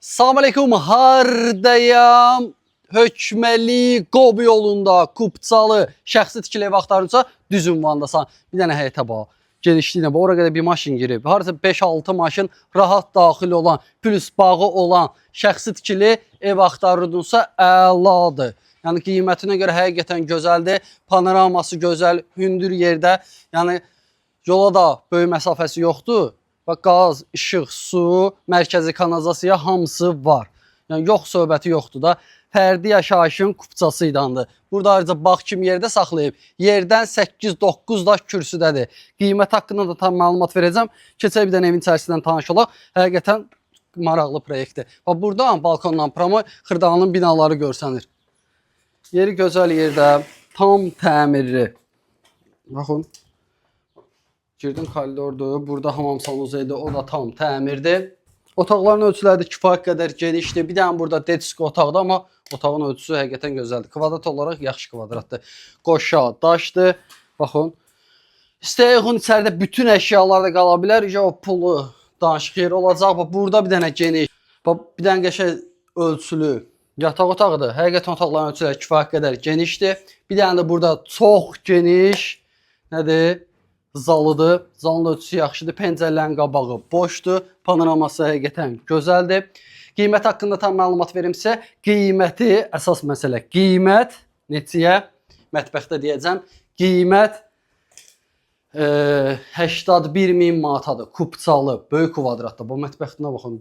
Salam aleyküm, hardayam? Hökməli, Qob yolunda, Kupçalı, şəxsi tikili ev axtarırsa düz ünvandasan. Bir dənə həyətə bax. Genişliyinə bax, ora qədər bir maşın girib. Harasa 5-6 maşın rahat daxil olan, plus bağı olan şəxsi tikili ev axtarırdınsa əladır. Yəni qiymətinə görə həqiqətən gözəldir. Panoraması gözəl, hündür yerdə. Yəni yola da böyük məsafəsi yoxdur. Bax, qaz, işıq, su, mərkəzi kanalizasiya hamısı var. Yəni yox söhbəti yoxdur da. Fərdi yaşayışın Kupçası idandır. Burada ayrıca bağ kimi yerdə saxlayıb. Yerdən 8-9 daş kürsüdədir. Qiymət haqqında da tam məlumat verəcəm. Keçək bir dənə evin içərisindən tanış olaq. Həqiqətən maraqlı proyektdir. Bax, buradan balkondan promo Xırdalanın binaları görsənir. Yeri gözəl yerdə, tam təmirli. Baxın. Girdim koridordur. Burada hamam sanuzeydi. O da tam təmirdir. Otaqların ölçüləri də kifayət qədər genişdir. Bir dənə burada detisko otaqda, amma otağın ölçüsü həqiqətən gözəldir. Kvadrat olaraq yaxşı kvadratdır. Qoşa, daşdır. Baxın. İstəyəyin içəridə bütün əşyalar da qala bilər. Ya o pulu danışıq yeri olacaq. Bax, burada bir dənə geniş. Bax, bir dənə qəşəng ölçülü yataq otağıdır. Həqiqətən otaqların ölçüləri kifayət qədər genişdir. Bir dənə də burada çox geniş nədir? Zalıdır. Zalın ölçüsü yaxşıdır. Pəncərələrin qabağı boşdur. Panoraması həqiqətən gözəldir. Qiymət haqqında tam məlumat verimsə, qiyməti əsas məsələ. Qiymət neçəyə? Mətbəxdə deyəcəm. Qiymət 81.000 manatadır. Kupçalı, böyük kvadratda. Bu mətbəxtinə baxın.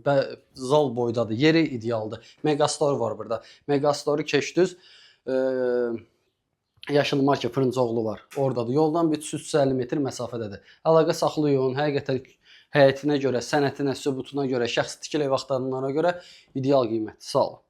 Zal boydadır. Yeri idealdır. Megastor var burada. Megastoru keçdiniz. Yaşıl marka Fırıncıoğlu var. Oradadır. Yoldan bir 350 metr məsafədədir. Əlaqə saxlayın. Həqiqətən həyətinə görə, sənətinə, sübutuna görə, şəxsi tikili ev axtaranlara görə ideal qiymət. Sağ olun.